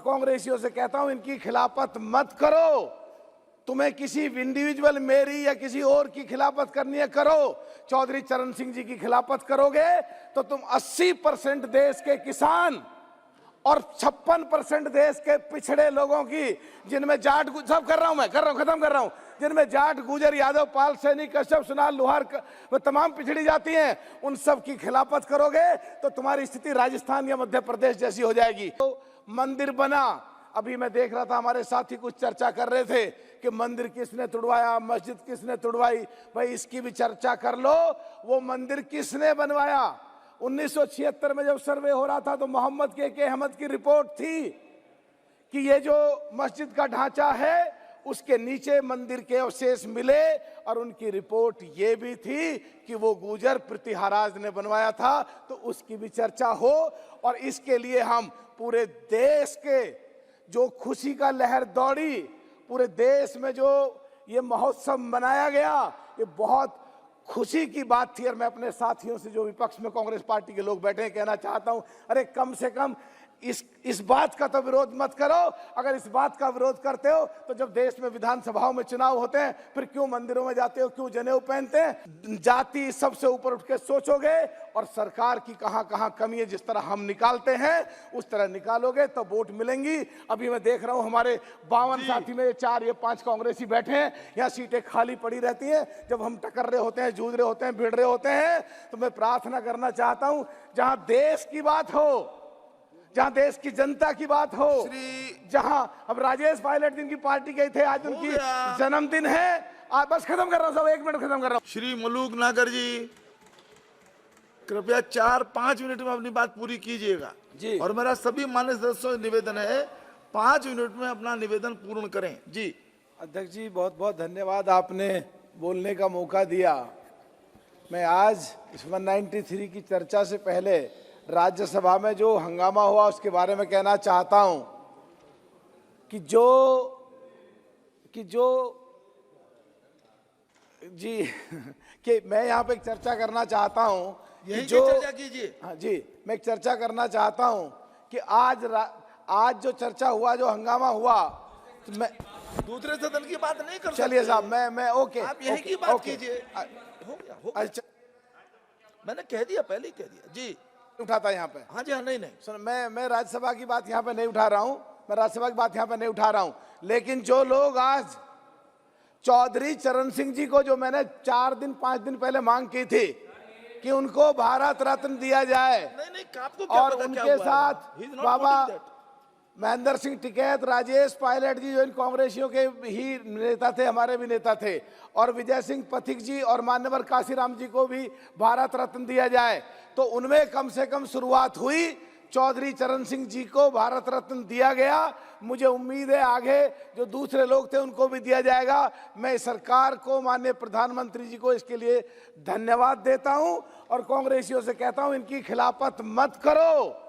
कांग्रेसियों से कहता हूं, इनकी खिलाफत मत करो। तुम्हें किसी इंडिविजुअल मेरी या किसी और की खिलाफत करनी है, करो। चौधरी चरण सिंह जी की खिलाफत करोगे तो तुम 80% देश के किसान और 56% देश के पिछड़े लोगों की, जिनमें जाट सब कर रहा हूं, मैं खत्म कर रहा हूं, जिनमें जाट, गुजर, यादव, पाल, सैनी, कश्यप, सुनार, लोहार तमाम पिछड़ी जाती हैं, उन सब की खिलाफत करोगे तो तुम्हारी स्थिति राजस्थान या मध्य प्रदेश जैसी हो जाएगी। तो मंदिर बना, अभी मैं देख रहा था हमारे साथी कुछ चर्चा कर रहे थे कि मंदिर किसने तुड़वाया, मस्जिद किसने तुड़वाई। भाई इसकी भी चर्चा कर लो। वो मंदिर किसने बनवाया? 1976 में जब सर्वे हो रहा था तो मोहम्मद के अहमद की रिपोर्ट थी कि ये जो मस्जिद का ढांचा है उसके नीचे मंदिर के अवशेष मिले, और उनकी रिपोर्ट ये भी थी कि वो गुजर प्रतिहाराज ने बनवाया था। तो उसकी भी चर्चा हो। और इसके लिए हम पूरे देश के जो खुशी का लहर दौड़ी, पूरे देश में जो ये महोत्सव मनाया गया, ये बहुत खुशी की बात थी। और मैं अपने साथियों से जो विपक्ष में कांग्रेस पार्टी के लोग बैठे हैं कहना चाहता हूं, अरे कम से कम इस बात का तो विरोध मत करो। अगर इस बात का विरोध करते हो तो जब देश में विधानसभाओं में चुनाव होते हैं फिर क्यों मंदिरों में जाते हो, क्यों जनेऊ पहनते हैं? जाति सबसे ऊपर उठ के सोचोगे और सरकार की कहां कहां कमी है जिस तरह हम निकालते हैं उस तरह निकालोगे तो वोट मिलेंगी। अभी मैं देख रहा हूं हमारे 52 साथी में 4 या 5 कांग्रेसी बैठे हैं, यहाँ सीटें खाली पड़ी रहती हैं। जब हम टकर रहे होते हैं, जूझ रहे होते हैं, भिड़ रहे होते हैं, तो मैं प्रार्थना करना चाहता हूं जहां देश की बात हो, जहां देश की जनता की बात हो, जहां अब राजेश पायलट जिनकी पार्टी गए थे, आज उनकी जन्मदिन है। आज बस खत्म कर रहा हूं सब, 1 मिनट खत्म कर रहा हूं। श्री मलूक नागर जी, कृपया 4-5 मिनट में अपनी बात पूरी कीजिएगा जी। और मेरा सभी मान्य सदस्यों से निवेदन है 5 मिनट में अपना निवेदन पूर्ण करें। जी अध्यक्ष जी, बहुत बहुत धन्यवाद, आपने बोलने का मौका दिया। मैं आज इस 193 की चर्चा से पहले राज्यसभा में जो हंगामा हुआ उसके बारे में कहना चाहता हूं कि मैं यहां पे एक चर्चा करना चाहता हूं कि चर्चा कीजिए। हाँ जी, मैं एक चर्चा करना चाहता हूं कि आज जो चर्चा हुआ, जो हंगामा हुआ, तो मैं दूसरे सदन की बात नहीं कर सकते। चलिए साहब, मैं ओके, आप यही की बात कीजिए। हो गया। अच्छा, मैंने कह दिया, पहले ही कह दिया जी। उठाता यहाँ पे? हाँ जी, हाँ, नहीं सुन, मैं राज्यसभा की बात यहाँ पे नहीं उठा रहा हूँ, मैं राज्यसभा की बात यहाँ पे नहीं उठा रहा हूँ। लेकिन जो लोग आज चौधरी चरण सिंह जी को, जो मैंने 4 दिन 5 दिन पहले मांग की थी कि उनको भारत रत्न दिया जाए, नहीं, आपको क्या और पता उनके क्या हुआ साथ बाबा महेंद्र सिंह टिकैत, राजेश पायलट जी जो इन कांग्रेसियों के ही नेता थे, हमारे भी नेता थे, और विजय सिंह पथिक जी और मान्यवर काशीराम जी को भी भारत रत्न दिया जाए, तो उनमें कम से कम शुरुआत हुई। चौधरी चरण सिंह जी को भारत रत्न दिया गया। मुझे उम्मीद है आगे जो दूसरे लोग थे उनको भी दिया जाएगा। मैं सरकार को, माननीय प्रधानमंत्री जी को इसके लिए धन्यवाद देता हूं और कांग्रेसियों से कहता हूं, इनकी खिलाफत मत करो।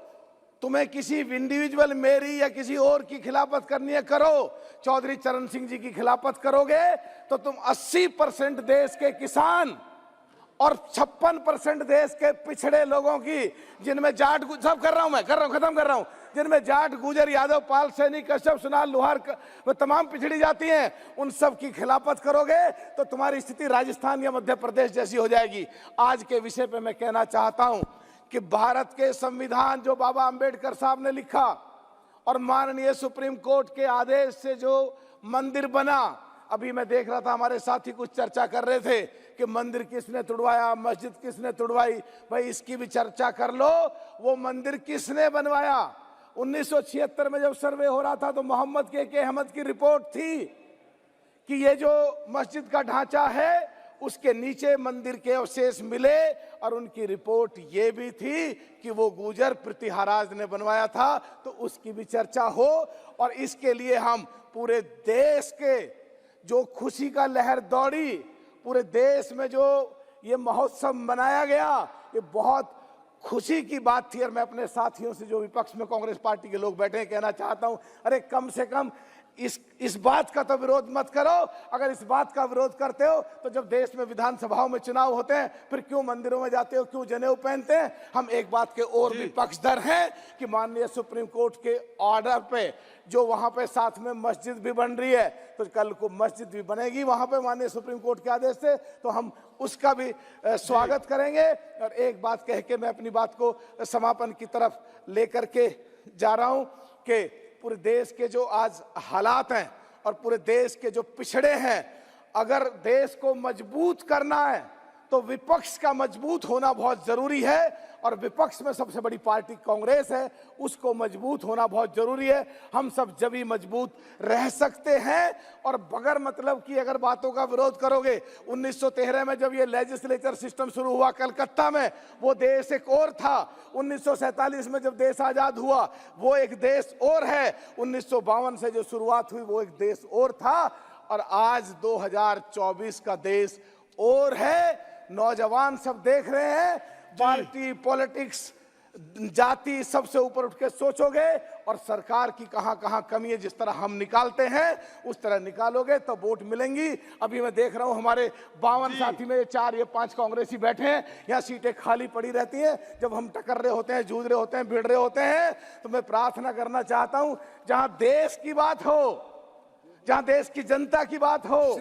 तुम्हें किसी इंडिविजुअल मेरी या किसी और की खिलाफत करनी है, करो। चौधरी चरण सिंह जी की खिलाफत करोगे तो तुम 80% देश के किसान और 56% देश के पिछड़े लोगों की, जिनमें जाट, सब कर रहा हूं, मैं खत्म कर रहा हूं, जिनमें जाट, गुजर, यादव, पाल, सैनी, कश्यप, सुनार, लोहार तमाम पिछड़ी जाती हैं, उन सब की खिलाफत करोगे तो तुम्हारी स्थिति राजस्थान या मध्य प्रदेश जैसी हो जाएगी। आज के विषय पे मैं कहना चाहता हूं कि भारत के संविधान जो बाबा अंबेडकर साहब ने लिखा और माननीय सुप्रीम कोर्ट के आदेश से जो मंदिर बना, अभी मैं देख रहा था हमारे साथी कुछ चर्चा कर रहे थे कि मंदिर किसने तुड़वाया, मस्जिद किसने तुड़वाई। भाई इसकी भी चर्चा कर लो। वो मंदिर किसने बनवाया? 1976 में जब सर्वे हो रहा था तो मोहम्मद के अहमद की रिपोर्ट थी कि ये जो मस्जिद का ढांचा है उसके नीचे मंदिर के अवशेष मिले, और उनकी रिपोर्ट ये भी थी कि वो गुजर प्रतिहाराज ने बनवाया था। तो उसकी भी चर्चा हो। और इसके लिए हम पूरे देश के जो खुशी का लहर दौड़ी, पूरे देश में जो ये महोत्सव मनाया गया, ये बहुत खुशी की बात थी। और मैं अपने साथियों से जो विपक्ष में कांग्रेस पार्टी के लोग बैठे हैं कहना चाहता हूं, अरे कम से कम इस बात का तो विरोध मत करो। अगर इस बात का विरोध करते हो तो जब देश में विधानसभाओं में चुनाव होते हैं फिर क्यों मंदिरों में जाते हो, क्यों जनेऊ पहनते हैं? हम एक बात के और भी पक्षधर हैं कि माननीय सुप्रीम कोर्ट के ऑर्डर पे जो वहां पे साथ में मस्जिद भी बन रही है, तो कल को मस्जिद भी बनेगी वहां पे माननीय सुप्रीम कोर्ट के आदेश से, तो हम उसका भी स्वागत करेंगे। और एक बात कह के मैं अपनी बात को समापन की तरफ लेकर के जा रहा हूं कि पूरे देश के जो आज हालात हैं और पूरे देश के जो पिछड़े हैं, अगर देश को मजबूत करना है तो विपक्ष का मजबूत होना बहुत जरूरी है। और विपक्ष में सबसे बड़ी पार्टी कांग्रेस है, उसको मजबूत होना बहुत जरूरी है। हम सब जब ही मजबूत रह सकते हैं। और बगैर मतलब की अगर बातों का विरोध करोगे, 1913 में जब ये लेजिस्लेचर सिस्टम शुरू हुआ कलकत्ता में, वो देश एक और था। 1947 में जब देश आजाद हुआ, वो एक देश और है। 1952 से जो शुरुआत हुई, वो एक देश और था। और आज 2024 का देश और है। नौजवान सब देख रहे हैं, पार्टी पॉलिटिक्स जाति सबसे ऊपर उठ के सोचोगे और सरकार की कहां कहां कमी है जिस तरह हम निकालते हैं उस तरह निकालोगे तो वोट मिलेंगी। अभी मैं देख रहा हूं हमारे 52 साथी में 4 या 5 कांग्रेसी बैठे हैं, यहाँ सीटें खाली पड़ी रहती हैं। जब हम टकर रहे होते हैं, जूझ रहे होते हैं, भिड़ रहे होते हैं, तो मैं प्रार्थना करना चाहता हूं जहां देश की बात हो, जहां देश की जनता की बात हो,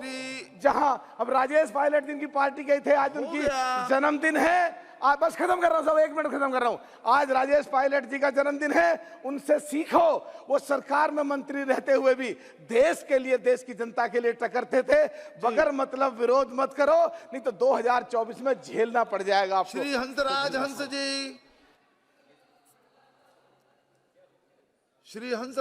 जहां हम राजेश पायलट जिनकी पार्टी गए थे, आज उनकी जन्मदिन है। आज बस खत्म कर रहा हूं, सब 1 मिनट खत्म कर रहा हूं। आज राजेश पायलट जी का जन्मदिन है, उनसे सीखो। वो सरकार में मंत्री रहते हुए भी देश के लिए, देश की जनता के लिए टकरते थे। बगैर मतलब विरोध मत करो, नहीं तो 2024 में झेलना पड़ जाएगा आपको। श्री हंसराज हंस जी, श्री हंस